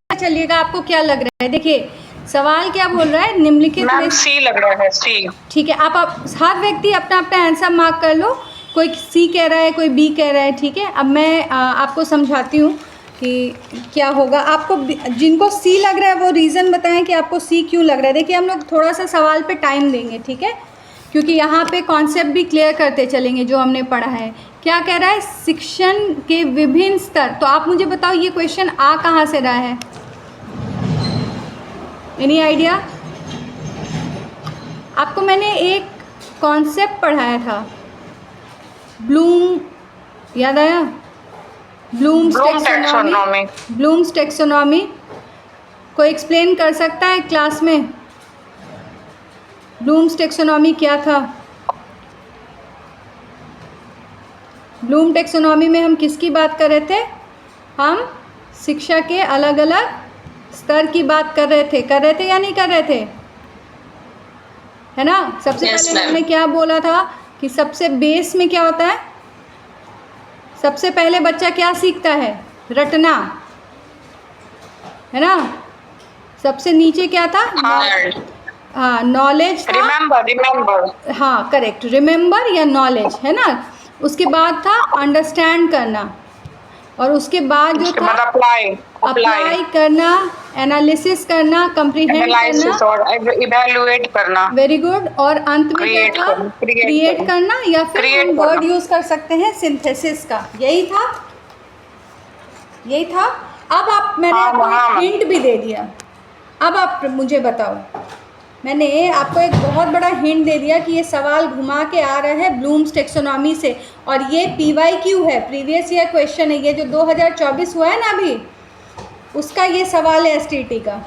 चलिएगा, आपको क्या लग रहा है? देखिए सवाल क्या बोल रहा है, निम्नलिखित में सी लग रहा है, सी। ठीक है, आप हर व्यक्ति अपना अपना आंसर मार्क कर लो। कोई सी कह रहा है, कोई बी कह रहा है, ठीक है। अब मैं आपको समझाती हूँ कि क्या होगा। आपको जिनको सी लग रहा है वो रीज़न बताएं कि आपको सी क्यों लग रहा है। देखिए हम लोग थोड़ा सा सवाल पे टाइम देंगे, ठीक है, क्योंकि यहाँ पे कॉन्सेप्ट भी क्लियर करते चलेंगे जो हमने पढ़ा है। क्या कह रहा है, शिक्षण के विभिन्न स्तर। तो आप मुझे बताओ ये क्वेश्चन आ कहाँ से रहा है? Any idea? आपको मैंने एक कॉन्सेप्ट पढ़ाया था, ब्लूम, याद आया? Bloom's taxonomy. ब्लूम्स टैक्सोनॉमी को एक्सप्लेन कर सकता है क्लास में? ब्लूम्स टैक्सोनॉमी क्या था? ब्लूम टैक्सोनॉमी में हम किसकी बात कर रहे थे? हम शिक्षा के अलग अलग स्तर की बात कर रहे थे या नहीं कर रहे थे? है ना। सबसे पहले हमने क्या बोला था कि सबसे बेस में क्या होता है? सबसे पहले बच्चा क्या सीखता है? रटना, है ना। सबसे नीचे क्या था? हाँ, नॉलेज था। रिमेंबर। हाँ करेक्ट, रिमेंबर या नॉलेज, है ना। उसके बाद था अंडरस्टैंड करना, और उसके बाद जो था अप्लाई करना, एनालिसिस करना, कंप्रीहेंड करना और इवैल्यूएट करना। Very good. और अंत में क्या था? क्रिएट करना, या फिर हम वर्ड यूज कर सकते हैं सिंथेसिस का। यही था, यही था। अब आप, मैंने आपको हिंट भी दे दिया। अब आप मुझे बताओ, मैंने आपको एक बहुत बड़ा हिंट दे दिया कि ये सवाल घुमा के आ रहा है ब्लूम्स टैक्सोनॉमी से, और ये PYQ है, प्रीवियस ईयर क्वेश्चन है। ये जो 2024 हुआ है ना अभी, उसका ये सवाल है STT का।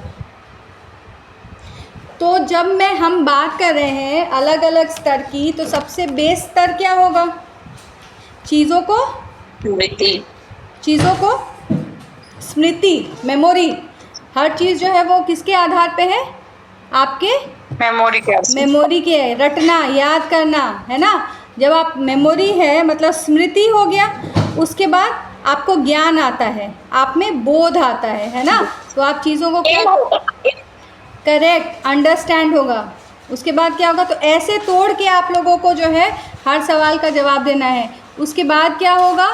तो जब हम बात कर रहे हैं अलग अलग स्तर की, तो सबसे बेस स्तर क्या होगा? चीज़ों को स्मृति, मेमोरी। हर चीज़ जो है वो किसके आधार पे है? आपके मेमोरी के, रटना, याद करना, है ना। जब आप मेमोरी है मतलब स्मृति हो गया, उसके बाद आपको ज्ञान आता है, आप में बोध आता है ना। तो आप चीज़ों को क्या, करेक्ट, अंडरस्टैंड होगा। उसके बाद क्या होगा? तो ऐसे तोड़ के आप लोगों को जो है हर सवाल का जवाब देना है। उसके बाद क्या होगा?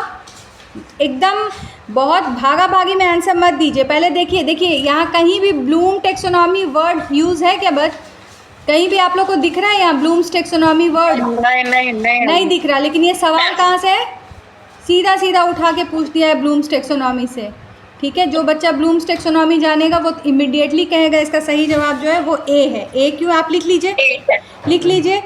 एकदम बहुत भागा भागी में आंसर मत दीजिए। पहले देखिए यहाँ कहीं भी ब्लूम टैक्सोनॉमी वर्ड यूज़ है क्या? बस कहीं भी आप लोग को दिख रहा है यहाँ ब्लूम्स टैक्सोनॉमी वर्ड? नहीं दिख रहा। लेकिन ये सवाल कहाँ से है? सीधा सीधा उठा के पूछ दिया है ब्लूम्स टैक्सोनॉमी से, ठीक है। जो बच्चा ब्लूम्स टैक्सोनॉमी जानेगा वो इमीडिएटली कहेगा इसका सही जवाब जो है वो ए है। ए क्यों? आप लिख लीजिए, लिख लीजिए।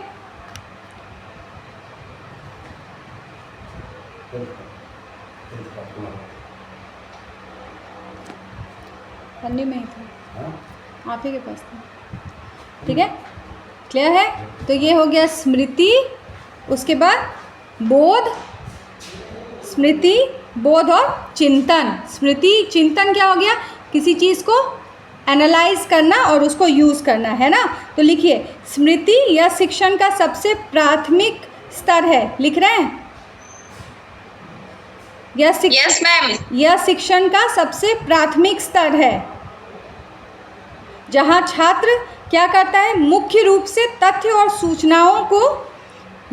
पन्नी में ही था, आप ही के पास था, ठीक है। क्लियर है? तो ये हो गया स्मृति, उसके बाद बोध, स्मृति, बोध और चिंतन। स्मृति, चिंतन क्या हो गया? किसी चीज़ को एनालाइज करना और उसको यूज़ करना, है ना। तो लिखिए, स्मृति या शिक्षण का सबसे प्राथमिक स्तर है। लिख रहे हैं? Yes ma'am. यह शिक्षण का सबसे प्राथमिक स्तर है, जहाँ छात्र क्या करता है? मुख्य रूप से तथ्य और सूचनाओं को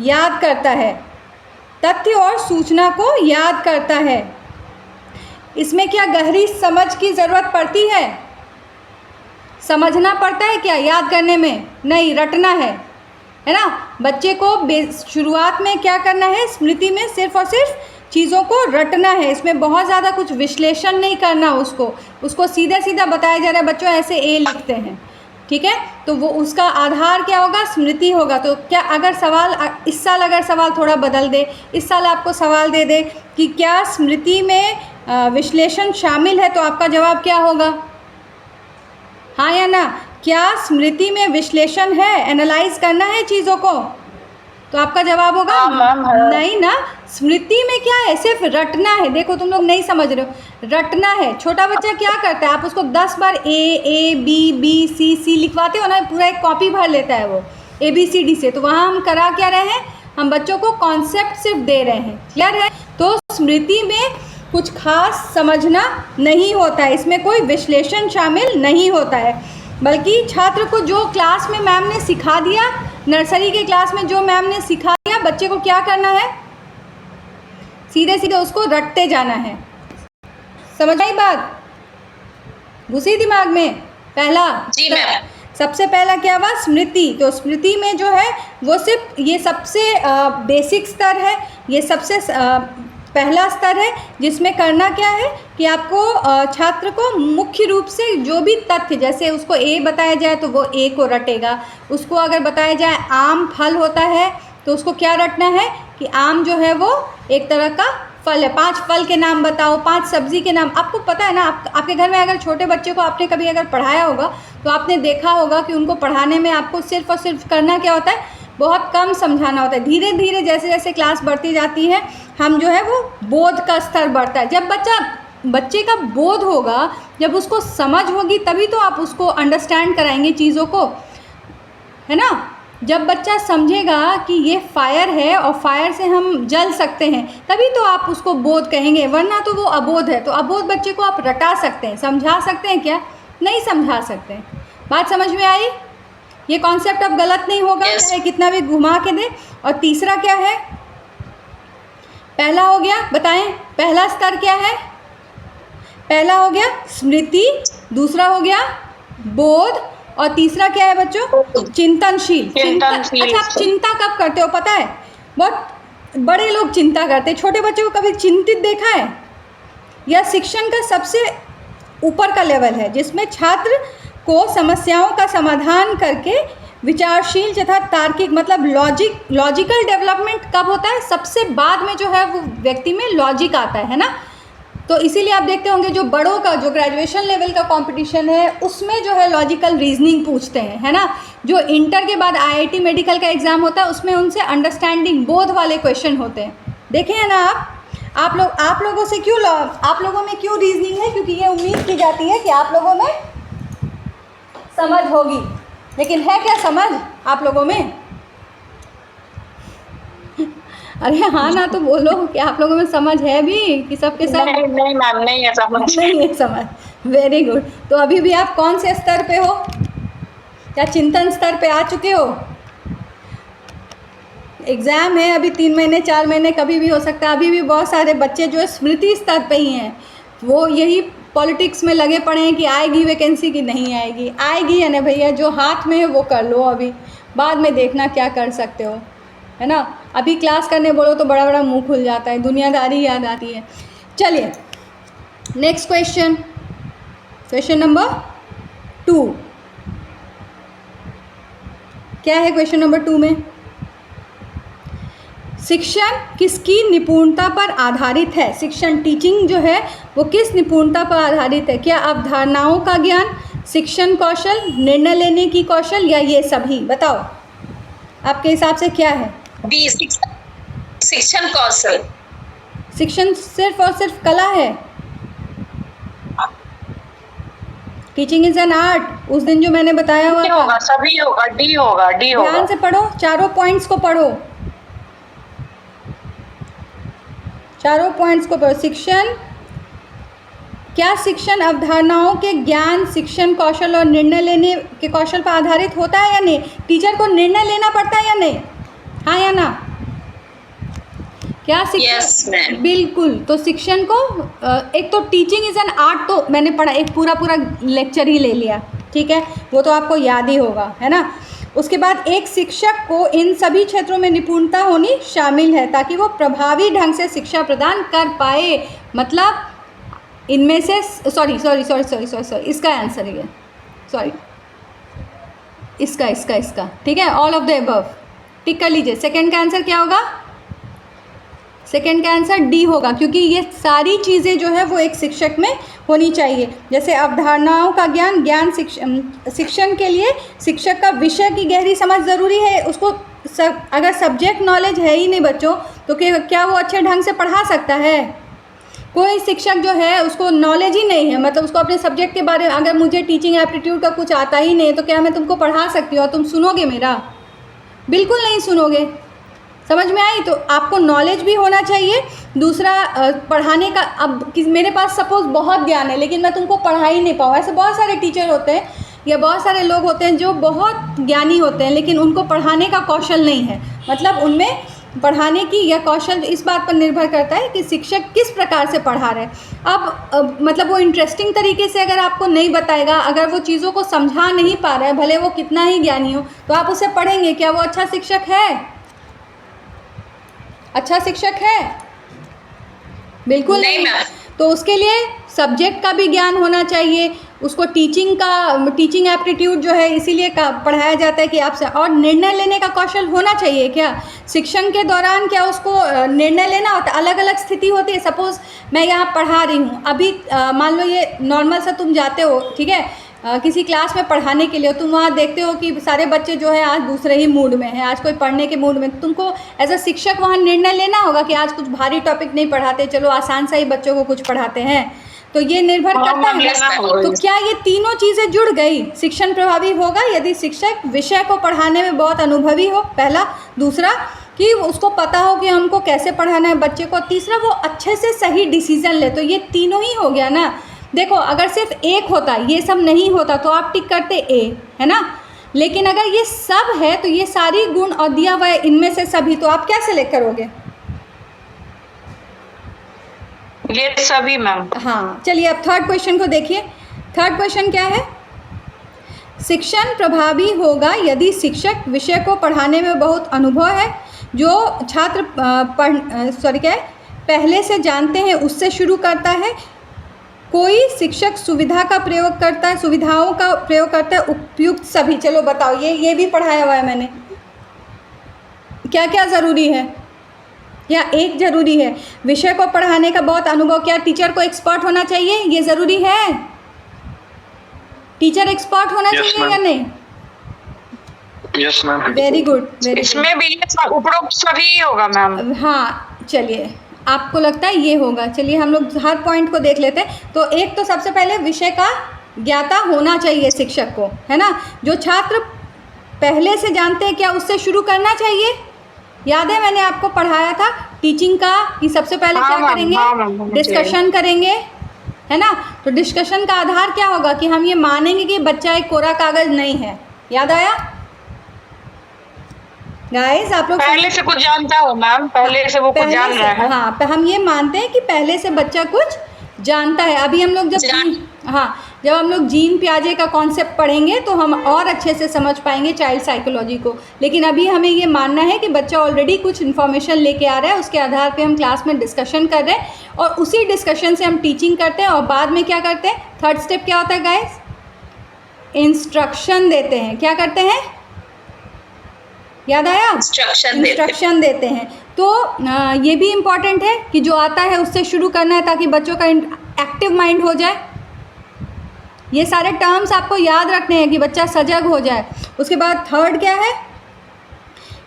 याद करता है, तथ्य और सूचना को याद करता है। इसमें क्या गहरी समझ की ज़रूरत पड़ती है? समझना पड़ता है क्या याद करने में? नहीं, रटना है ना। बच्चे को शुरुआत में क्या करना है? स्मृति में सिर्फ और सिर्फ चीज़ों को रटना है। इसमें बहुत ज़्यादा कुछ विश्लेषण नहीं करना, उसको सीधा सीधा बताया जा रहा है बच्चों ऐसे ए लिखते हैं, ठीक है। तो वो उसका आधार क्या होगा? स्मृति होगा। तो क्या अगर सवाल इस साल अगर सवाल थोड़ा बदल दे, इस साल आपको सवाल दे दे कि क्या स्मृति में विश्लेषण शामिल है, तो आपका जवाब क्या होगा? हाँ या ना? क्या स्मृति में विश्लेषण है, एनालाइज करना है चीज़ों को? तो आपका जवाब होगा नहीं ना। स्मृति में क्या है? सिर्फ रटना है। देखो तुम लोग नहीं समझ रहे हो, रटना है। छोटा बच्चा क्या करता है? आप उसको 10 बार ए बी बी सी सी लिखवाते हो ना, पूरा एक कॉपी भर लेता है वो ABCD से। तो वहाँ हम करा क्या रहे हैं? हम बच्चों को कॉन्सेप्ट सिर्फ दे रहे हैं। क्लियर है? तो स्मृति में कुछ खास समझना नहीं होता है, इसमें कोई विश्लेषण शामिल नहीं होता है, बल्कि छात्र को जो क्लास में मैम ने सिखा दिया, नर्सरी के क्लास में जो मैम ने सिखा दिया, बच्चे को क्या करना है, सीधे सीधे उसको रटते जाना है। समझ आई बात, घुसी दिमाग में? पहला जी मैम। सबसे पहला क्या हुआ, स्मृति। तो स्मृति में जो है वो सिर्फ ये सबसे बेसिक स्तर है, ये सबसे पहला स्तर है, जिसमें करना क्या है कि आपको छात्र को मुख्य रूप से जो भी तथ्य, जैसे उसको ए बताया जाए तो वो ए को रटेगा, उसको अगर बताया जाए आम फल होता है तो उसको क्या रटना है कि आम जो है वो एक तरह का फल है। 5 फल के नाम बताओ, 5 सब्जी के नाम। आपको पता है ना, आपके घर में अगर छोटे बच्चे को आपने कभी अगर पढ़ाया होगा तो आपने देखा होगा कि उनको पढ़ाने में आपको सिर्फ और सिर्फ करना क्या होता है, बहुत कम समझाना होता है। धीरे धीरे जैसे जैसे क्लास बढ़ती जाती है, हम जो है वो बोध का स्तर बढ़ता है। जब बच्चे का बोध होगा, जब उसको समझ होगी, तभी तो आप उसको अंडरस्टैंड कराएंगे चीज़ों को, है ना। जब बच्चा समझेगा कि ये फायर है और फायर से हम जल सकते हैं, तभी तो आप उसको बोध कहेंगे, वरना तो वो अबोध है। तो अबोध बच्चे को आप रटा सकते हैं, समझा सकते हैं क्या? नहीं समझा सकते। बात समझ में आई? ये कॉन्सेप्ट अब गलत नहीं होगा, चाहे कितना भी घुमा के दे। और तीसरा क्या है, पहला हो गया, बताएं पहला स्तर क्या है? पहला हो गया स्मृति, दूसरा हो गया बोध, और तीसरा क्या है बच्चों? चिंतनशील। अच्छा, आप चिंता कब करते हो पता है? बहुत बड़े लोग चिंता करते हैं, छोटे बच्चों को कभी चिंतित देखा है? यह शिक्षण का सबसे ऊपर का लेवल है, जिसमें छात्र को समस्याओं का समाधान करके विचारशील तथा तार्किक, मतलब लॉजिकल डेवलपमेंट कब होता है? सबसे बाद में जो है वो व्यक्ति में लॉजिक आता है ना। तो इसीलिए आप देखते होंगे जो बड़ों का, जो ग्रेजुएशन लेवल का कंपटीशन है, उसमें जो है लॉजिकल रीजनिंग पूछते हैं, है ना। जो इंटर के बाद आईआईटी मेडिकल का एग्ज़ाम होता है, उसमें उनसे अंडरस्टैंडिंग, बोध वाले क्वेश्चन होते हैं। देखे हैं ना आप लोगों से क्यों, आप लोगों में क्यों रीजनिंग है? क्योंकि ये उम्मीद की जाती है कि आप लोगों में समझ होगी, लेकिन है क्या समझ आप लोगों में? अरे हाँ ना, तो बोलो कि आप लोगों में समझ है भी कि सबके सब? नहीं मैम, नहीं है समझ। नहीं है समझ, वेरी गुड। तो अभी भी आप कौन से स्तर पे हो? क्या चिंतन स्तर पे आ चुके हो? एग्ज़ाम है अभी 3 महीने 4 महीने, कभी भी हो सकता है। अभी भी बहुत सारे बच्चे जो है स्मृति स्तर पे ही हैं, वो यही पॉलिटिक्स में लगे पड़े हैं कि आएगी वैकेंसी कि नहीं आएगी। आएगी या नहीं भैया, जो हाथ में है वो कर लो, अभी बाद में देखना क्या कर सकते हो, है ना। अभी क्लास करने बोलो तो बड़ा बड़ा मुंह खुल जाता है, दुनियादारी याद आती है। चलिए नेक्स्ट क्वेश्चन, क्वेश्चन नंबर 2 क्या है? क्वेश्चन नंबर 2 में शिक्षण किसकी निपुणता पर आधारित है? शिक्षण, टीचिंग जो है वो किस निपुणता पर आधारित है? क्या अवधारणाओं का ज्ञान, शिक्षण कौशल, निर्णय लेने की कौशल, या ये सभी? बताओ आपके हिसाब से क्या है? बी, शिक्षण कौशल। शिक्षण सिर्फ और सिर्फ कला है? टीचिंग इज एन आर्ट, उस दिन जो मैंने बताया हुआ होगा, सभी होगा, डी होगा, डी होगा। ध्यान से पढ़ो, चारों पॉइंट्स को पढ़ो, चारों पॉइंट्स को पढ़ो। शिक्षण, क्या शिक्षण अवधारणाओं के ज्ञान, शिक्षण कौशल और निर्णय लेने के कौशल पर आधारित होता है या नहीं? टीचर को निर्णय लेना पड़ता है या नहीं? हाँ या ना? क्या शिक्षण? yes, बिल्कुल। तो शिक्षण को एक तो टीचिंग इज़ एन आर्ट, तो मैंने पढ़ा, एक पूरा लेक्चर ही ले लिया, ठीक है, वो तो आपको याद ही होगा, है ना। उसके बाद एक शिक्षक को इन सभी क्षेत्रों में निपुणता होनी शामिल है ताकि वो प्रभावी ढंग से शिक्षा प्रदान कर पाए। मतलब इनमें से सॉरी इसका आंसर है, सॉरी इसका ठीक है, ऑल ऑफ द अबव टिक कर लीजिए। सेकंड का आंसर क्या होगा? सेकंड का आंसर डी होगा, क्योंकि ये सारी चीज़ें जो है वो एक शिक्षक में होनी चाहिए। जैसे अवधारणाओं का ज्ञान शिक्षण के लिए शिक्षक का विषय की गहरी समझ ज़रूरी है। उसको अगर सब्जेक्ट नॉलेज है ही नहीं बच्चों, तो क्या वो अच्छे ढंग से पढ़ा सकता है? कोई शिक्षक जो है उसको नॉलेज ही नहीं है, मतलब उसको अपने सब्जेक्ट के बारे में, अगर मुझे टीचिंग एप्टीट्यूड का कुछ आता ही नहीं तो क्या मैं तुमको पढ़ा सकती हूँ और तुम सुनोगे मेरा? बिल्कुल नहीं सुनोगे। समझ में आई? तो आपको नॉलेज भी होना चाहिए। दूसरा पढ़ाने का, अब मेरे पास सपोज़ बहुत ज्ञान है लेकिन मैं तुमको पढ़ा ही नहीं पाऊँ, ऐसे बहुत सारे टीचर होते हैं या बहुत सारे लोग होते हैं जो बहुत ज्ञानी होते हैं लेकिन उनको पढ़ाने का कौशल नहीं है। मतलब उनमें पढ़ाने की या कौशल इस बात पर निर्भर करता है कि शिक्षक किस प्रकार से पढ़ा रहे हैं। अब मतलब वो इंटरेस्टिंग तरीके से अगर आपको नहीं बताएगा, अगर वो चीज़ों को समझा नहीं पा रहा है, भले वो कितना ही ज्ञानी हो, तो आप उसे पढ़ेंगे, क्या वो अच्छा शिक्षक है? अच्छा शिक्षक है? बिल्कुल नहीं। तो उसके लिए सब्जेक्ट का भी ज्ञान होना चाहिए, उसको टीचिंग एप्टीट्यूड जो है इसीलिए पढ़ाया जाता है कि आपसे, और निर्णय लेने का कौशल होना चाहिए। क्या शिक्षण के दौरान क्या उसको निर्णय लेना होता है? अलग अलग स्थिति होती है। सपोज़ मैं यहाँ पढ़ा रही हूँ, अभी मान लो ये नॉर्मल सा तुम जाते हो, ठीक है, किसी क्लास में पढ़ाने के लिए, तुम वहाँ देखते हो कि सारे बच्चे जो है आज दूसरे ही मूड में हैं, आज कोई पढ़ने के मूड में, तुमको एज अ शिक्षक वहाँ निर्णय लेना होगा कि आज कुछ भारी टॉपिक नहीं पढ़ाते, चलो आसान सा ही बच्चों को कुछ पढ़ाते हैं। तो ये निर्भर करता है। तो क्या ये तीनों चीज़ें जुड़ गई? शिक्षण प्रभावी होगा यदि शिक्षक विषय को पढ़ाने में बहुत अनुभवी हो, पहला। दूसरा कि उसको पता हो कि हमको कैसे पढ़ाना है बच्चे को। तीसरा वो अच्छे से सही डिसीजन ले। तो ये तीनों ही हो गया ना। देखो अगर सिर्फ एक होता, ये सब नहीं होता, तो आप टिक करते ए, है ना। लेकिन अगर ये सब है तो ये सारी गुण और दिया हुआ है इनमें से सभी, तो आप क्या सेलेक्ट करोगे? ये सभी मैम। हाँ, चलिए अब थर्ड क्वेश्चन को देखिए। थर्ड क्वेश्चन क्या है? शिक्षण प्रभावी होगा यदि शिक्षक विषय को पढ़ाने में बहुत अनुभव है, जो छात्र पहले से जानते हैं उससे शुरू करता है। कोई शिक्षक सुविधाओं का प्रयोग करता है, उपयुक्त सभी। चलो बताओ, ये भी पढ़ाया हुआ है मैंने। क्या क्या ज़रूरी है या एक ज़रूरी है? विषय को पढ़ाने का बहुत अनुभव। क्या टीचर को एक्सपर्ट होना चाहिए? ये ज़रूरी है? टीचर एक्सपर्ट होना चाहिए या नहीं? Yes ma'am. Very good. इसमें भी उपरोक्त सभी होगा मैम। हाँ, चलिए आपको लगता है ये होगा। चलिए हम लोग हर पॉइंट को देख लेते हैं। तो एक तो सबसे पहले विषय का ज्ञाता होना चाहिए शिक्षक को, है ना। जो छात्र पहले से जानते हैं, क्या उससे शुरू करना चाहिए? याद है मैंने आपको पढ़ाया था टीचिंग का कि सबसे पहले क्या करेंगे? डिस्कशन करेंगे, है ना। तो डिस्कशन का आधार क्या होगा कि हम ये मानेंगे कि बच्चा एक कोरा कागज़ नहीं है। याद आया गाइस? आप लोग पहले से कुछ जानता हो मैम, पहले से वो कुछ जान रहा है। हाँ, हम ये मानते हैं कि पहले से बच्चा कुछ जानता है। अभी हम लोग जब हम लोग जीन पियाजे का कॉन्सेप्ट पढ़ेंगे तो हम और अच्छे से समझ पाएंगे चाइल्ड साइकोलॉजी को। लेकिन अभी हमें ये मानना है कि बच्चा ऑलरेडी कुछ इन्फॉर्मेशन लेके आ रहा है, उसके आधार पे हम क्लास में डिस्कशन कर रहे हैं और उसी डिस्कशन से हम टीचिंग करते हैं। और बाद में क्या करते हैं? थर्ड स्टेप क्या होता है गाइस? इंस्ट्रक्शन देते हैं। क्या करते हैं? याद आया? इंस्ट्रक्शन देते हैं। तो ये भी इम्पॉर्टेंट है कि जो आता है उससे शुरू करना है ताकि बच्चों का एक्टिव माइंड हो जाए। ये सारे टर्म्स आपको याद रखने हैं कि बच्चा सजग हो जाए। उसके बाद थर्ड क्या है?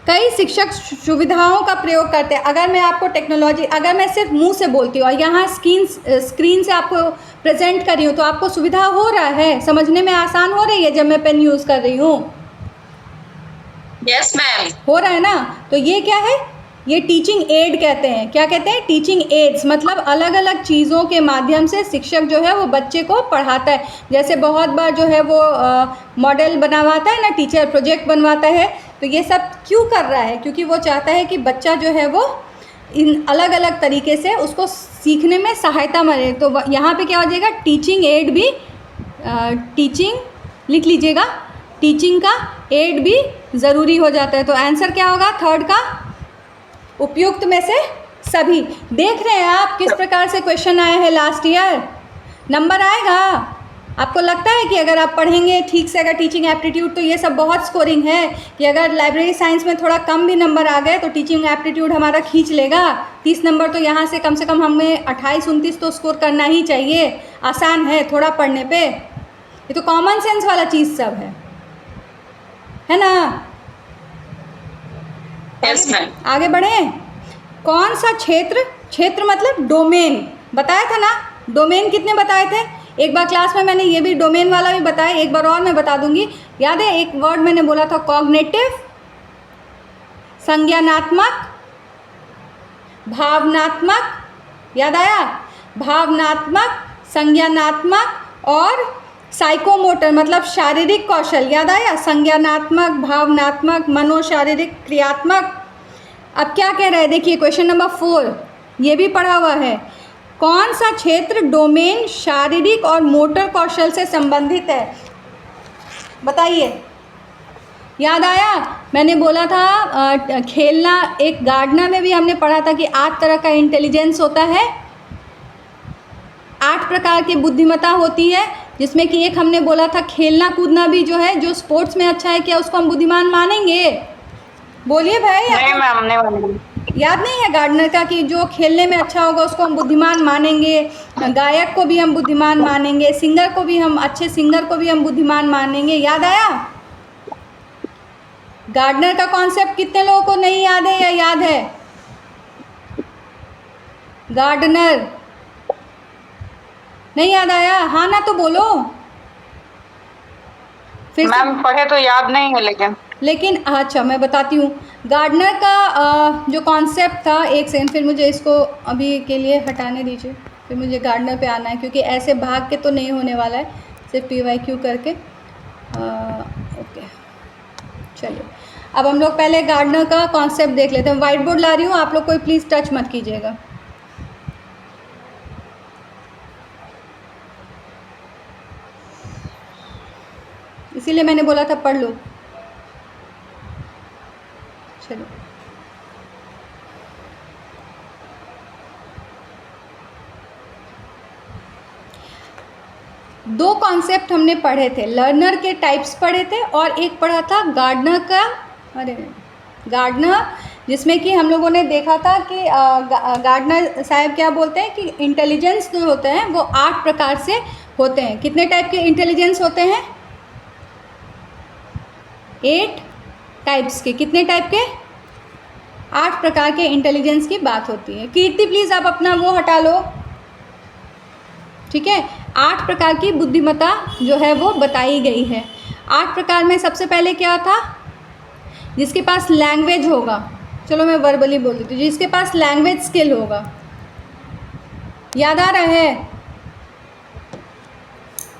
कई शिक्षक सुविधाओं का प्रयोग करते हैं। अगर मैं आपको टेक्नोलॉजी, अगर मैं सिर्फ मुंह से बोलती हूँ और यहाँ स्क्रीन से आपको प्रेजेंट कर रही हूँ तो आपको सुविधा हो रहा है, समझने में आसान हो रही है जब मैं पेन यूज़ कर रही हूँ? Yes ma'am. हो रहा है ना। तो ये क्या है? ये टीचिंग एड कहते हैं। क्या कहते हैं? Teaching ads. मतलब अलग अलग चीज़ों के माध्यम से शिक्षक जो है वो बच्चे को पढ़ाता है। जैसे बहुत बार जो है वो मॉडल बनवाता है ना, टीचर प्रोजेक्ट बनवाता है। तो ये सब क्यों कर रहा है? क्योंकि वो चाहता है कि बच्चा जो है वो इन अलग अलग तरीके से उसको सीखने में सहायता मिले। तो यहाँ पे क्या हो जाएगा? टीचिंग एड भी, टीचिंग लिख लीजिएगा, टीचिंग का एड भी ज़रूरी हो जाता है। तो आंसर क्या होगा थर्ड का? उपयुक्त में से सभी। देख रहे हैं आप किस प्रकार से क्वेश्चन आए हैं लास्ट ईयर? नंबर आएगा? आपको लगता है कि अगर आप पढ़ेंगे ठीक से, अगर टीचिंग एप्टीट्यूड, तो ये सब बहुत स्कोरिंग है कि अगर लाइब्रेरी साइंस में थोड़ा कम भी नंबर आ गए तो टीचिंग एप्टीट्यूड हमारा खींच लेगा 30 नंबर। तो यहाँ से कम हमें 28-29 तो स्कोर करना ही चाहिए। आसान है थोड़ा पढ़ने पे, ये तो कॉमन सेंस वाला चीज़ सब है ना। Yes ma'am. आगे बढ़े। कौन सा क्षेत्र मतलब डोमेन बताया था ना। डोमेन कितने बताए थे? एक बार क्लास में मैंने ये भी डोमेन वाला भी बताया, एक बार और मैं बता दूंगी। याद है एक वर्ड मैंने बोला था? कॉग्निटिव, संज्ञानात्मक भावनात्मक, याद आया, भावनात्मक, संज्ञानात्मक और साइकोमोटर मतलब शारीरिक कौशल, याद आया, संज्ञानात्मक, भावनात्मक, मनोशारीरिक, क्रियात्मक। अब क्या कह रहा है देखिए क्वेश्चन नंबर 4, ये भी पढ़ा हुआ है। कौन सा क्षेत्र डोमेन शारीरिक और मोटर कौशल से संबंधित है, बताइए। याद आया, मैंने बोला था खेलना, एक गार्डनर में भी हमने पढ़ा था कि 8 तरह का इंटेलिजेंस होता है, 8 प्रकार की बुद्धिमत्ता होती है, जिसमें कि एक हमने बोला था खेलना कूदना भी जो है, जो स्पोर्ट्स में अच्छा है, क्या उसको हम बुद्धिमान मानेंगे? बोलिए भाई। नहीं मैम, नहीं मानेंगे। याद नहीं है गार्डनर का कि जो खेलने में अच्छा होगा उसको हम बुद्धिमान मानेंगे, गायक को भी हम बुद्धिमान मानेंगे, सिंगर को भी हम, अच्छे सिंगर को भी हम बुद्धिमान मानेंगे। याद आया? गार्डनर का कॉन्सेप्ट कितने लोगों को नहीं याद है या याद है? गार्डनर नहीं याद आया? हाँ ना तो बोलो फिर से। मैम पढ़े तो याद नहीं है लेकिन अच्छा मैं बताती हूँ गार्डनर का जो कॉन्सेप्ट था। एक सेकंड, फिर मुझे इसको अभी के लिए हटाने दीजिए, फिर मुझे गार्डनर पे आना है, क्योंकि ऐसे भाग के तो नहीं होने वाला है, सिर्फ PYQ करके। ओके चलिए, अब हम लोग पहले गार्डनर का कॉन्सेप्ट देख लेते हैं। वाइट बोर्ड ला रही हूँ, आप लोग कोई प्लीज़ टच मत कीजिएगा। इसीलिए मैंने बोला था पढ़ लो। चलो, दो कॉन्सेप्ट हमने पढ़े थे, लर्नर के टाइप्स पढ़े थे और एक पढ़ा था गार्डनर का, गार्डनर, जिसमें कि हम लोगों ने देखा था कि गार्डनर साहब क्या बोलते हैं कि इंटेलिजेंस जो होते हैं वो 8 प्रकार से होते हैं। कितने टाइप के इंटेलिजेंस होते हैं? 8 टाइप्स के। कितने टाइप के? 8 प्रकार के इंटेलिजेंस की बात होती है। कीर्ति प्लीज़ आप अपना वो हटा लो, ठीक है। 8 प्रकार की बुद्धिमत्ता जो है वो बताई गई है। 8 प्रकार में सबसे पहले क्या था? जिसके पास लैंग्वेज होगा, चलो मैं वर्बली बोल देती हूँ, जिसके पास लैंग्वेज स्किल होगा। याद आ रहा है?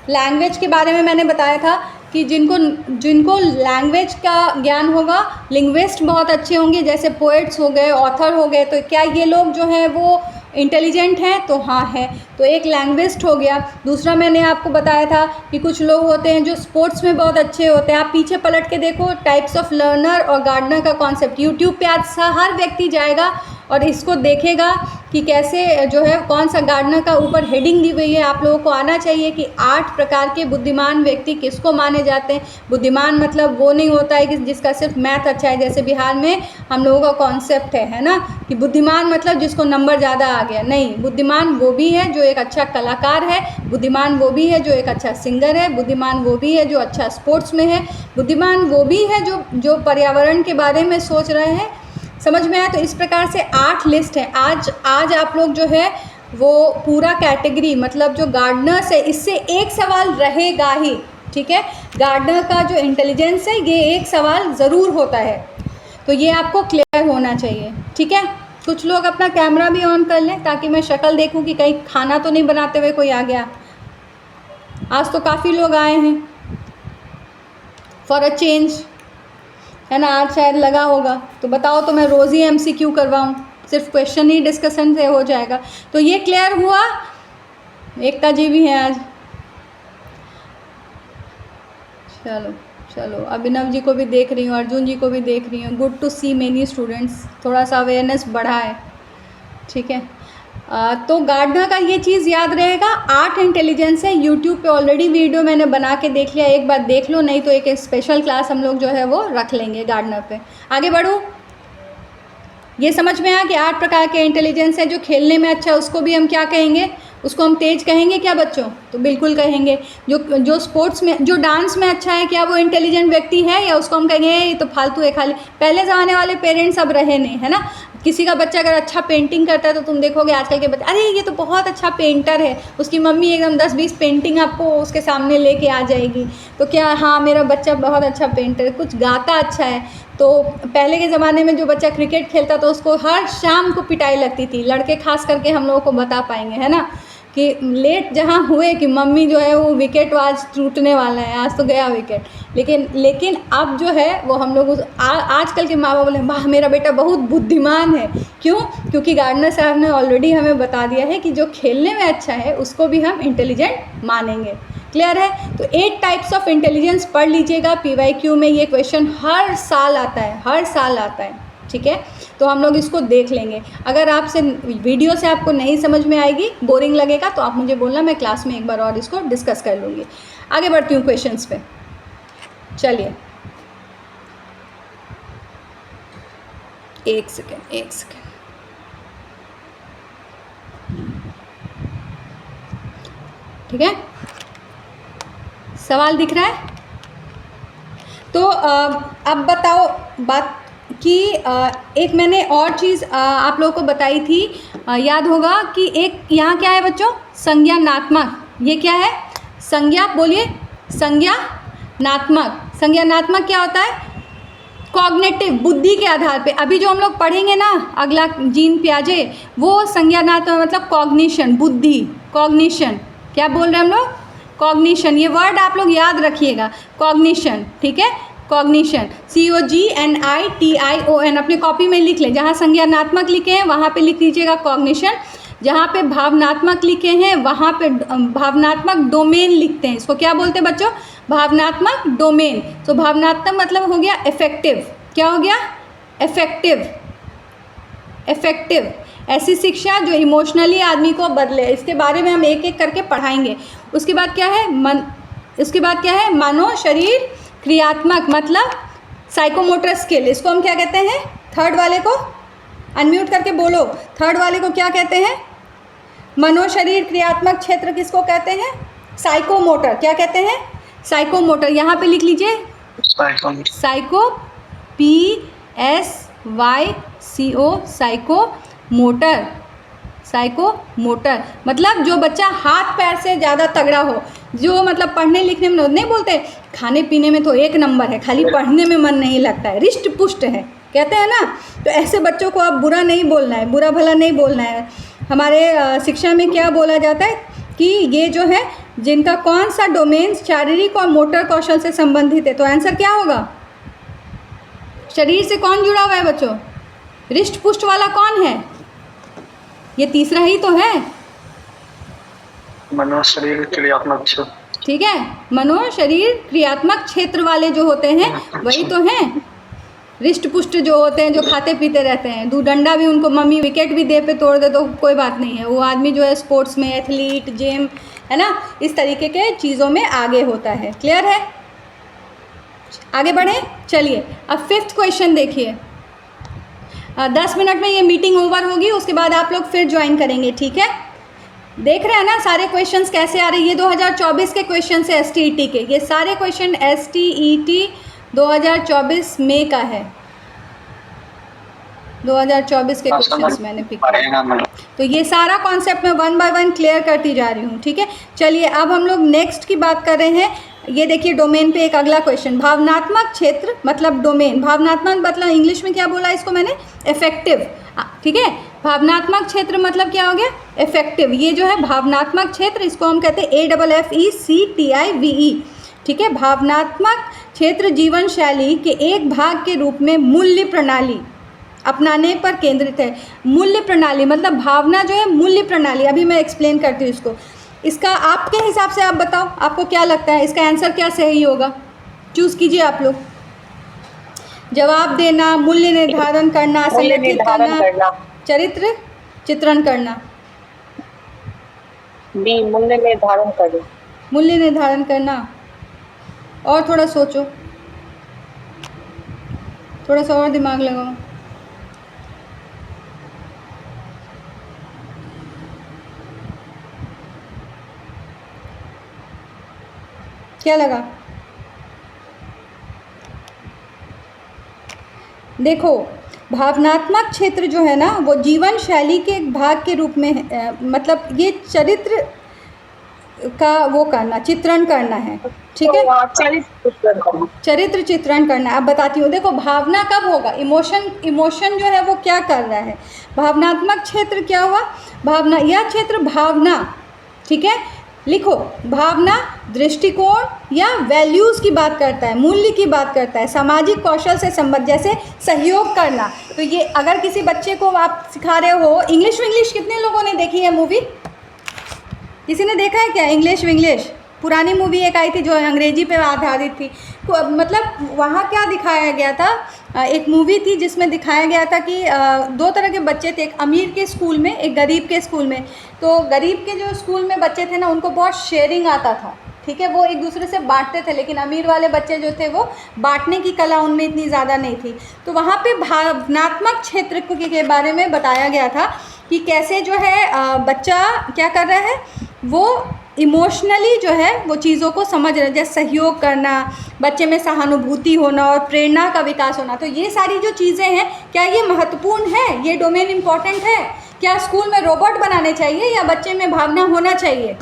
लैंग्वेज के बारे में मैंने बताया था कि जिनको लैंग्वेज का ज्ञान होगा, लिंग्विस्ट बहुत अच्छे होंगे, जैसे पोएट्स हो गए, ऑथर हो गए, तो क्या ये लोग जो हैं वो इंटेलिजेंट हैं? तो हाँ है। तो एक लैंग्विस्ट हो गया। दूसरा मैंने आपको बताया था कि कुछ लोग होते हैं जो स्पोर्ट्स में बहुत अच्छे होते हैं। आप पीछे पलट के देखो, टाइप्स ऑफ लर्नर और गार्डनर का कॉन्सेप्ट यूट्यूब पे आज हर व्यक्ति जाएगा और इसको देखेगा कि कैसे जो है कौन सा गार्डनर का ऊपर हेडिंग दी हुई है। आप लोगों को आना चाहिए कि 8 प्रकार के बुद्धिमान व्यक्ति किसको माने जाते हैं। बुद्धिमान मतलब वो नहीं होता है कि जिसका सिर्फ मैथ अच्छा है, जैसे बिहार में हम लोगों का कॉन्सेप्ट है ना, कि बुद्धिमान मतलब जिसको नंबर ज़्यादा आ गया। नहीं, बुद्धिमान वो भी है जो एक अच्छा कलाकार है, बुद्धिमान वो भी है जो एक अच्छा सिंगर है, बुद्धिमान वो भी है जो अच्छा स्पोर्ट्स में है, बुद्धिमान वो भी है जो पर्यावरण के बारे में सोच रहे हैं। समझ में आया? तो इस प्रकार से 8 लिस्ट है। आज आप लोग जो है वो पूरा कैटेगरी मतलब जो गार्डनर से, इससे एक सवाल रहेगा ही, ठीक है। गार्डनर का जो इंटेलिजेंस है ये एक सवाल ज़रूर होता है, तो ये आपको क्लियर होना चाहिए, ठीक है। कुछ लोग अपना कैमरा भी ऑन कर लें ताकि मैं शक्ल देखूं कि कहीं खाना तो नहीं बनाते हुए कोई आ गया। आज तो काफ़ी लोग आए हैं फॉर अ चेंज, है ना। आज शायद लगा होगा, तो बताओ तो मैं रोज़ ही MCQ करवाऊँ, सिर्फ क्वेश्चन ही डिस्कशन से हो जाएगा। तो ये क्लियर हुआ। एकता जी भी हैं आज, चलो अभिनव जी को भी देख रही हूँ, अर्जुन जी को भी देख रही हूँ। Good to see many students, थोड़ा सा अवेयरनेस बढ़ा है, ठीक है। तो गार्डनर का ये चीज़ याद रहेगा। 8 इंटेलिजेंस है। यूट्यूब पे ऑलरेडी वीडियो मैंने बना के देख लिया, एक बार देख लो, नहीं तो एक स्पेशल क्लास हम लोग जो है वो रख लेंगे गार्डनर पे। आगे बढ़ूँ? ये समझ में आया कि 8 प्रकार के इंटेलिजेंस है। जो खेलने में अच्छा है उसको भी हम क्या कहेंगे? उसको हम तेज कहेंगे क्या बच्चों? तो बिल्कुल कहेंगे। जो स्पोर्ट्स में, जो डांस में अच्छा है, क्या वो इंटेलिजेंट व्यक्ति है या उसको हम कहेंगे ये तो फालतू है खाली? पहले ज़माने वाले पेरेंट्स अब रहे नहीं, है ना। किसी का बच्चा अगर अच्छा पेंटिंग करता है तो तुम देखोगे आजकल के बच्चे, अरे ये तो बहुत अच्छा पेंटर है, उसकी मम्मी एकदम 10-20 पेंटिंग आपको उसके सामने लेके आ जाएगी। तो क्या, हाँ मेरा बच्चा बहुत अच्छा पेंटर है, कुछ गाता अच्छा है। तो पहले के ज़माने में जो बच्चा क्रिकेट खेलता तो उसको हर शाम को पिटाई लगती थी, लड़के खास करके हम लोगों को बता पाएंगे, है ना, कि लेट जहाँ हुए कि मम्मी जो है वो विकेट आज टूटने वाला है, आज तो गया विकेट। लेकिन अब जो है वो हम लोग आजकल के माँ बाप बोले वाह मेरा बेटा बहुत बुद्धिमान है। क्यों? क्योंकि गार्डनर साहब ने ऑलरेडी हमें बता दिया है कि जो खेलने में अच्छा है उसको भी हम इंटेलिजेंट मानेंगे। क्लियर है? तो 8 टाइप्स ऑफ इंटेलिजेंस पढ़ लीजिएगा, PYQ में ये क्वेश्चन हर साल आता है, हर साल आता है, ठीक है। तो हम लोग इसको देख लेंगे। अगर आपसे वीडियो से आपको नहीं समझ में आएगी, बोरिंग लगेगा, तो आप मुझे बोलना, मैं क्लास में एक बार और इसको डिस्कस कर लूँगी। आगे बढ़ती हूँ क्वेश्चंस पे, चलिए एक सेकेंड। ठीक है, सवाल दिख रहा है? तो अब बताओ बात कि एक मैंने और चीज़ आप लोगों को बताई थी, याद होगा कि एक यहाँ क्या है बच्चों, संज्ञानात्मक। ये क्या है? संज्ञा, बोलिए, संज्ञानात्मक। संज्ञानात्मक क्या होता है? कॉग्निटिव, बुद्धि के आधार पे। अभी जो हम लोग पढ़ेंगे ना अगला जीन पियाजे, वो संज्ञानात्मक मतलब कॉग्निशन, बुद्धि, कॉग्निशन। क्या बोल रहे हैं हम लोग? कॉग्निशन। ये वर्ड आप लोग याद रखिएगा, कॉग्निशन, ठीक है, कॉग्निशन, COGNITION। अपनी कॉपी में लिख लें, जहाँ संज्ञानात्मक लिखे हैं वहाँ पे लिख लीजिएगा कॉग्निशन, जहाँ पे भावनात्मक लिखे हैं वहाँ पे भावनात्मक डोमेन लिखते हैं। इसको क्या बोलते हैं बच्चों? भावनात्मक डोमेन। तो भावनात्मक मतलब हो गया इफेक्टिव। क्या हो गया? इफेक्टिव। इफेक्टिव ऐसी शिक्षा जो इमोशनली आदमी को बदले। इसके बारे में हम एक एक करके पढ़ाएंगे। उसके बाद क्या है? उसके बाद क्या है? मनो शरीर क्रियात्मक मतलब साइकोमोटर स्किल। इसको हम क्या कहते हैं? थर्ड वाले को अनम्यूट करके बोलो, थर्ड वाले को क्या कहते हैं? मनो शरीर क्रियात्मक क्षेत्र किसको कहते हैं? साइकोमोटर। क्या कहते हैं? साइकोमोटर। यहाँ पे लिख लीजिए साइको, PSYCO, साइकोमोटर। साइकोमोटर मतलब जो बच्चा हाथ पैर से ज़्यादा तगड़ा हो, जो मतलब पढ़ने लिखने में नहीं बोलते, खाने पीने में तो एक नंबर है, खाली पढ़ने में मन नहीं लगता है, रिष्ट पुष्ट है, कहते हैं ना। तो ऐसे बच्चों को आप बुरा नहीं बोलना है, बुरा भला नहीं बोलना है। हमारे शिक्षा में क्या बोला जाता है कि ये जो है जिनका कौन सा डोमेन शारीरिक और मोटर कौशल से संबंधित है। तो आंसर क्या होगा? शरीर से कौन जुड़ा हुआ है बच्चों? रिष्ट पुष्ट वाला कौन है? ये तीसरा ही तो है, मनो शरीर क्रियात्मक क्षेत्र। ठीक है, मनो शरीर क्रियात्मक क्षेत्र वाले जो होते हैं वही तो हैं। रिष्ट पुष्ट जो होते हैं, जो खाते पीते रहते हैं, डंडा भी उनको मम्मी विकेट भी दे पे तोड़ दे तो कोई बात नहीं है, वो आदमी जो है स्पोर्ट्स में एथलीट, जिम, है ना, इस तरीके के चीज़ों में आगे होता है। क्लियर है? आगे बढ़ें, चलिए अब 5th क्वेश्चन देखिए। 10 मिनट में ये मीटिंग ओवर होगी, उसके बाद आप लोग फिर ज्वाइन करेंगे, ठीक है। देख रहे हैं ना सारे क्वेश्चंस कैसे आ रहे हैं? ये 2024 के क्वेश्चन है STET के, ये सारे क्वेश्चन STET 2024 में का है, 2024 के क्वेश्चंस मैंने पिक किया। तो ये सारा कॉन्सेप्ट मैं 1 बाय 1 क्लियर करती जा रही हूँ, ठीक है। चलिए अब हम लोग नेक्स्ट की बात कर रहे हैं। ये देखिए डोमेन पे एक अगला क्वेश्चन, भावनात्मक क्षेत्र मतलब डोमेन। भावनात्मक मतलब इंग्लिश में क्या बोला इसको मैंने? इफेक्टिव, ठीक है। भावनात्मक क्षेत्र मतलब क्या हो गया? इफेक्टिव। ये जो है भावनात्मक क्षेत्र, इसको हम कहते हैं AFFECTIVE, ठीक है। भावनात्मक क्षेत्र जीवन शैली के एक भाग के रूप में मूल्य प्रणाली अपनाने पर केंद्रित है। मूल्य प्रणाली मतलब भावना जो है मूल्य प्रणाली, अभी मैं एक्सप्लेन करती हूँ इसको। इसका आपके हिसाब से आप बताओ, आपको क्या लगता है इसका आंसर क्या सही होगा? चूज़ कीजिए आप लोग, जवाब देना, मूल्य निर्धारण करना, संगठित करना, चरित्र चित्रण करना। बी, मूल्य निर्धारण करना। मूल्य निर्धारण करना। और थोड़ा सोचो, थोड़ा सा और दिमाग लगाओ। क्या लगा? देखो भावनात्मक क्षेत्र जो है ना वो जीवन शैली के एक भाग के रूप में मतलब ये चरित्र का वो करना, चित्रण करना है, ठीक है। चरित्र चित्रण करना है। अब बताती हूँ, देखो भावना कब होगा, इमोशन जो है वो क्या कर रहा है। भावनात्मक क्षेत्र क्या हुआ, भावना, यह क्षेत्र भावना, ठीक है, लिखो, भावना दृष्टिकोण या वैल्यूज़ की बात करता है, मूल्य की बात करता है, सामाजिक कौशल से संबंध, जैसे सहयोग करना। तो ये अगर किसी बच्चे को आप सिखा रहे हो इंग्लिश, कितने लोगों ने देखी है मूवी, किसी ने देखा है क्या इंग्लिश? पुरानी मूवी एक आई थी जो अंग्रेजी पे आधारित थी। तो मतलब वहाँ क्या दिखाया गया था, एक मूवी थी जिसमें दिखाया गया था कि दो तरह के बच्चे थे, एक अमीर के स्कूल में, एक गरीब के स्कूल में। तो गरीब के जो स्कूल में बच्चे थे ना उनको बहुत शेयरिंग आता था, ठीक है, वो एक दूसरे से बांटते थे, लेकिन अमीर वाले बच्चे जो थे वो बांटने की कला उनमें इतनी ज़्यादा नहीं थी। तो वहाँ पे भावनात्मक क्षेत्र के बारे में बताया गया था कि कैसे जो है बच्चा क्या कर रहा है, वो इमोशनली जो है वो चीज़ों को समझ रहे हैं, जैसे सहयोग करना, बच्चे में सहानुभूति होना और प्रेरणा का विकास होना। तो ये सारी जो चीज़ें हैं, क्या ये महत्वपूर्ण है, ये डोमेन इम्पॉर्टेंट है? क्या स्कूल में रोबोट बनाने चाहिए या बच्चे में भावना होना चाहिए?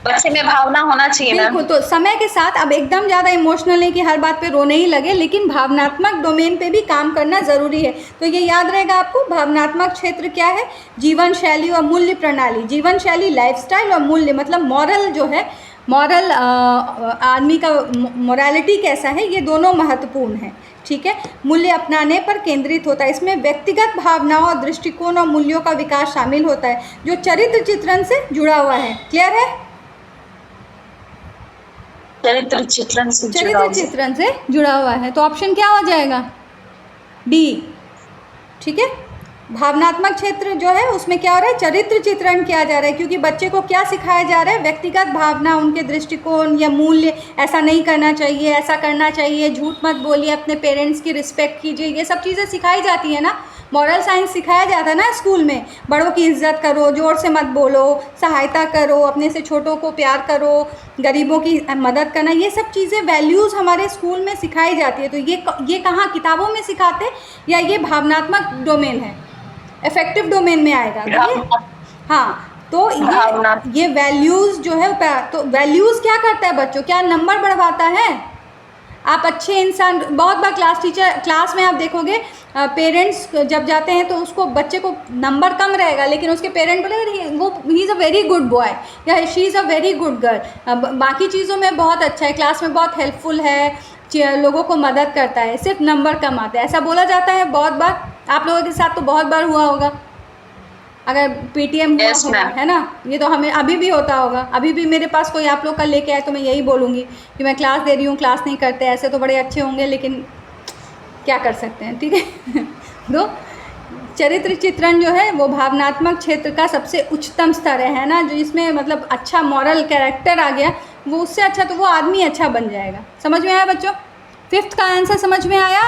बच्चे में भावना होना चाहिए ना। बिल्कुल। तो समय के साथ अब एकदम ज़्यादा इमोशनल नहीं कि हर बात पे रोने ही लगे, लेकिन भावनात्मक डोमेन पे भी काम करना ज़रूरी है। तो ये याद रहेगा आपको, भावनात्मक क्षेत्र क्या है, जीवन शैली और मूल्य प्रणाली। जीवन शैली लाइफस्टाइल और मूल्य मतलब मॉरल जो है, मॉरल आदमी का मोरालिटी कैसा है, ये दोनों महत्वपूर्ण है, ठीक है। मूल्य अपनाने पर केंद्रित होता है, इसमें व्यक्तिगत भावनाओं और दृष्टिकोण और मूल्यों का विकास शामिल होता है जो चरित्र चित्रण से जुड़ा हुआ है। क्लियर है? चरित्र चित्रण से जुड़ा हुआ है। तो ऑप्शन क्या हो जाएगा, डी, ठीक है। भावनात्मक क्षेत्र जो है उसमें क्या हो रहा है, चरित्र चित्रण किया जा रहा है, क्योंकि बच्चे को क्या सिखाया जा रहा है, व्यक्तिगत भावना, उनके दृष्टिकोण या मूल्य, ऐसा नहीं करना चाहिए, ऐसा करना चाहिए, झूठ मत बोलिए, अपने पेरेंट्स की रिस्पेक्ट कीजिए, ये सब चीज़ें सिखाई जाती है ना। मॉरल साइंस सिखाया जाता है ना स्कूल में, बड़ों की इज्जत करो, ज़ोर से मत बोलो, सहायता करो, अपने से छोटों को प्यार करो, गरीबों की मदद करना, ये सब चीज़ें वैल्यूज़ हमारे स्कूल में सिखाई जाती है। तो ये कहाँ किताबों में सिखाते या ये भावनात्मक डोमेन है, इफेक्टिव डोमेन में आएगा। हाँ, तो ये वैल्यूज़ जो है, तो वैल्यूज़ क्या करता है बच्चों, क्या नंबर बढ़वाता है, आप अच्छे इंसान। बहुत बार क्लास में आप देखोगे पेरेंट्स जब जाते हैं तो उसको बच्चे को नंबर कम रहेगा, लेकिन उसके पेरेंट बोले वो he is a very good boy या she is a very good girl, बाकी चीज़ों में बहुत अच्छा है, क्लास में बहुत हेल्पफुल है, लोगों को मदद करता है, सिर्फ नंबर कम आते हैं, ऐसा बोला जाता है बहुत बार। आप लोगों के साथ तो बहुत बार हुआ होगा, अगर पीटीएम हुआ है ना, ये तो हमें अभी भी होता होगा। अभी भी मेरे पास कोई आप लोग का लेके आए तो मैं यही बोलूँगी कि मैं क्लास दे रही हूँ, क्लास नहीं करते, ऐसे तो बड़े अच्छे होंगे लेकिन क्या कर सकते हैं, ठीक है। तो चरित्र चित्रण जो है वो भावनात्मक क्षेत्र का सबसे उच्चतम स्तर है ना, जो इसमें मतलब अच्छा मॉरल कैरेक्टर आ गया, वो उससे अच्छा तो वो आदमी अच्छा बन जाएगा। समझ में आया बच्चों? 5th का आंसर समझ में आया?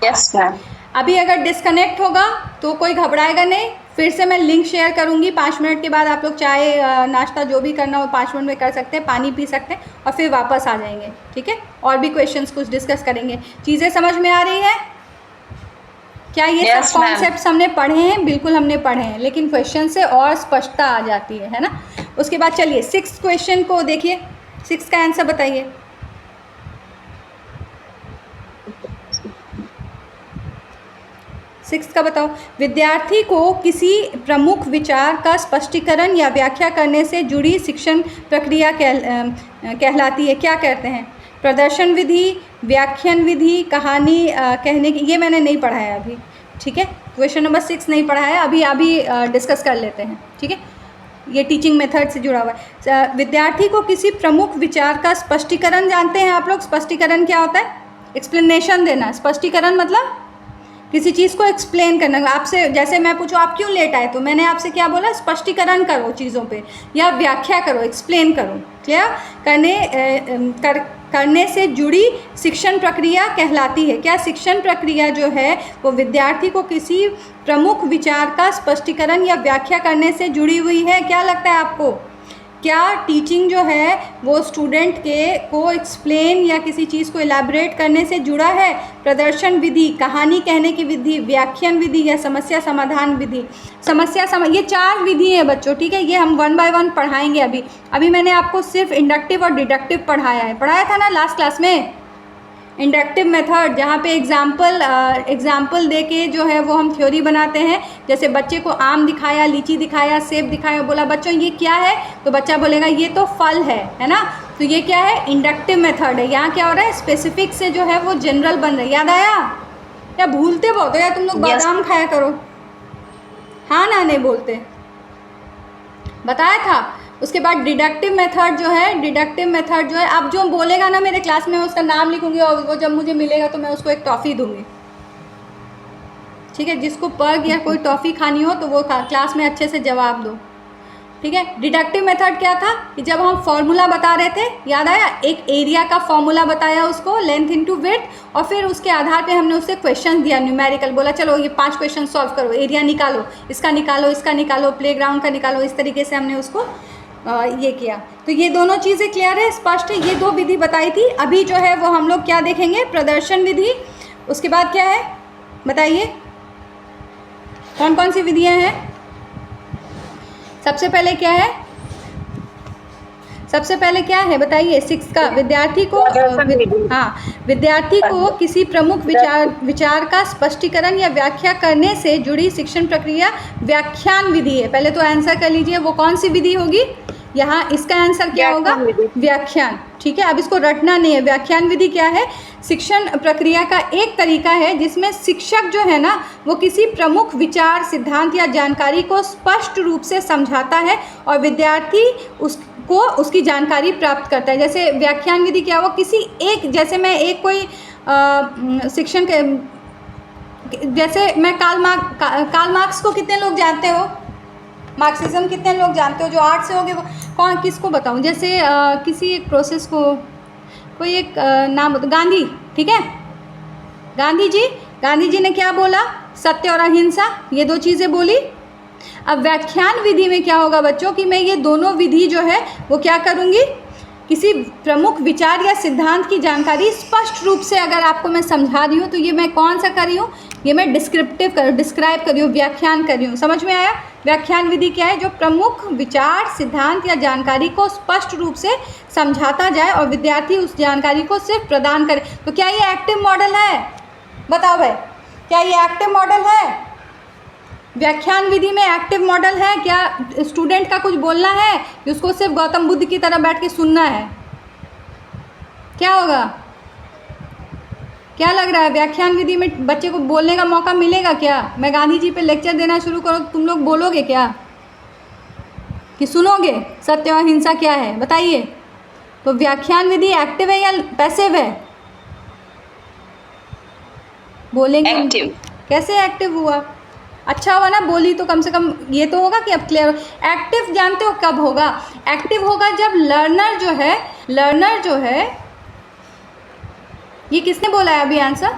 Yes ma'am. अभी अगर डिस्कनेक्ट होगा तो कोई घबराएगा नहीं, फिर से मैं लिंक शेयर करूंगी। 5 मिनट के बाद आप लोग चाय नाश्ता जो भी करना हो 5 मिनट में कर सकते हैं, पानी पी सकते हैं और फिर वापस आ जाएंगे, ठीक है। और भी क्वेश्चंस कुछ डिस्कस करेंगे। चीज़ें समझ में आ रही है क्या? ये सब कॉन्सेप्ट्स हमने पढ़े हैं, बिल्कुल हमने पढ़े हैं, लेकिन क्वेश्चन से और स्पष्टता आ जाती है ना। उसके बाद चलिए 6th क्वेश्चन को देखिए, 6 का आंसर बताइए। 6 का बताओ। विद्यार्थी को किसी प्रमुख विचार का स्पष्टीकरण या व्याख्या करने से जुड़ी शिक्षण प्रक्रिया कहलाती है, क्या कहते हैं? प्रदर्शन विधि, व्याख्यान विधि, कहानी कहने की, ये मैंने नहीं पढ़ा है अभी, ठीक है। क्वेश्चन नंबर 6 नहीं पढ़ा है अभी डिस्कस कर लेते हैं, ठीक है। ये टीचिंग मेथड से जुड़ा हुआ है। विद्यार्थी को किसी प्रमुख विचार का स्पष्टीकरण, जानते हैं आप लोग स्पष्टीकरण क्या होता है? एक्सप्लेनेशन देना। स्पष्टीकरण मतलब किसी चीज़ को एक्सप्लेन करना। आपसे जैसे मैं पूछूँ आप क्यों लेट आए, तो मैंने आपसे क्या बोला? स्पष्टीकरण करो चीज़ों पे, या व्याख्या करो, एक्सप्लेन करो। क्लियर? करने से जुड़ी शिक्षण प्रक्रिया कहलाती है। क्या? शिक्षण प्रक्रिया जो है वो विद्यार्थी को किसी प्रमुख विचार का स्पष्टीकरण या व्याख्या करने से जुड़ी हुई है। क्या लगता है आपको? क्या टीचिंग जो है वो स्टूडेंट को एक्सप्लेन या किसी चीज़ को एलैबोरेट करने से जुड़ा है? प्रदर्शन विधि, कहानी कहने की विधि, व्याख्यान विधि या समस्या समाधान विधि? ये 4 विधि हैं बच्चों, ठीक है। ये हम 1 बाय 1 पढ़ाएंगे। अभी मैंने आपको सिर्फ इंडक्टिव और डिडक्टिव पढ़ाया था ना लास्ट क्लास में। इंडक्टिव मेथड जहाँ पे एग्जाम्पल दे के जो है वो हम थ्योरी बनाते हैं। जैसे बच्चे को आम दिखाया, लीची दिखाया, सेब दिखाया, बोला बच्चों ये क्या है, तो बच्चा बोलेगा ये तो फल है ना। तो ये क्या है? इंडक्टिव मेथड है। यहाँ क्या हो रहा है? स्पेसिफिक से जो है वो जनरल बन रहा है। याद आया? या भूलते बहुत हो या तुम लोग बादाम खाया करो? हाँ ना, नहीं बोलते, बताया था। उसके बाद डिडक्टिव मेथड जो है आप जो बोलेगा ना मेरे क्लास में, उसका नाम लिखूंगी और वो जब मुझे मिलेगा तो मैं उसको एक टॉफ़ी दूंगी, ठीक है। जिसको पर्क या कोई टॉफ़ी खानी हो तो वो क्लास में अच्छे से जवाब दो, ठीक है। डिडक्टिव मेथड क्या था कि जब हम फॉर्मूला बता रहे थे, याद आया? एक एरिया का फॉर्मूला बताया उसको, लेंथ इनटू विड्थ, और फिर उसके आधार पे हमने उससे क्वेश्चन दिया न्यूमेरिकल। बोला चलो ये 5 क्वेश्चन सॉल्व करो, एरिया निकालो, इसका निकालो, प्लेग्राउंड का निकालो। इस तरीके से हमने उसको ये किया। तो ये दोनों चीज़ें क्लियर है, स्पष्ट है। ये 2 विधि बताई थी। अभी जो है वो हम लोग क्या देखेंगे? प्रदर्शन विधि। उसके बाद क्या है बताइए, कौन कौन सी विधियाँ हैं? सबसे पहले क्या है बताइए? 6 का विद्यार्थी को किसी प्रमुख विचार का स्पष्टीकरण या व्याख्या करने से जुड़ी शिक्षण प्रक्रिया व्याख्यान विधि है। पहले तो आंसर कर लीजिए, वो कौन सी विधि होगी? यहाँ इसका आंसर क्या होगा? व्याख्यान, ठीक है। अब इसको रटना नहीं है। व्याख्यान विधि क्या है? शिक्षण प्रक्रिया का एक तरीका है जिसमें शिक्षक जो है ना वो किसी प्रमुख विचार, सिद्धांत या जानकारी को स्पष्ट रूप से समझाता है और विद्यार्थी उसको उसकी जानकारी प्राप्त करता है। जैसे व्याख्यान विधि क्या हो? किसी एक, जैसे मैं एक कोई शिक्षण के, जैसे मैं कार्ल मार्क्स को कितने लोग जानते हो? मार्क्सिज्म कितने लोग जानते हो? जो आर्ट से होगे वो कौन, किसको बताऊं? जैसे किसी एक प्रोसेस को कोई एक नाम बता, गांधी, ठीक है। गांधी जी ने क्या बोला? सत्य और अहिंसा, ये 2 चीज़ें बोली। अब व्याख्यान विधि में क्या होगा बच्चों कि मैं ये दोनों विधि जो है वो क्या करूँगी? किसी प्रमुख विचार या सिद्धांत की जानकारी स्पष्ट रूप से अगर आपको मैं समझा रही हूँ तो ये मैं कौन सा कर रही हूँ? ये मैं डिस्क्रिप्टिव डिस्क्राइब कर रही हूँ, व्याख्यान कर रही हूँ। समझ में आया? व्याख्यान विधि क्या है? जो प्रमुख विचार, सिद्धांत या जानकारी को स्पष्ट रूप से समझाता जाए और विद्यार्थी उस जानकारी को सिर्फ प्रदान करे। तो क्या ये एक्टिव मॉडल है? बताओ भाई, क्या ये एक्टिव मॉडल है? व्याख्यान विधि में एक्टिव मॉडल है क्या? स्टूडेंट का कुछ बोलना है कि उसको सिर्फ गौतम बुद्ध की तरह बैठ के सुनना है? क्या होगा? क्या लग रहा है? व्याख्यान विधि में बच्चे को बोलने का मौका मिलेगा क्या? मैं गांधी जी पे लेक्चर देना शुरू करूँ तो तुम लोग बोलोगे क्या कि सुनोगे? सत्य और अहिंसा क्या है बताइए? तो व्याख्यान विधि एक्टिव है या पैसिव है? बोलेंगे एक्टिव। कैसे एक्टिव हुआ? अच्छा हुआ ना बोली, तो कम से कम ये तो होगा कि अब क्लियर। एक्टिव जानते हो कब होगा? एक्टिव होगा जब लर्नर जो है, ये किसने बोला है अभी आंसर?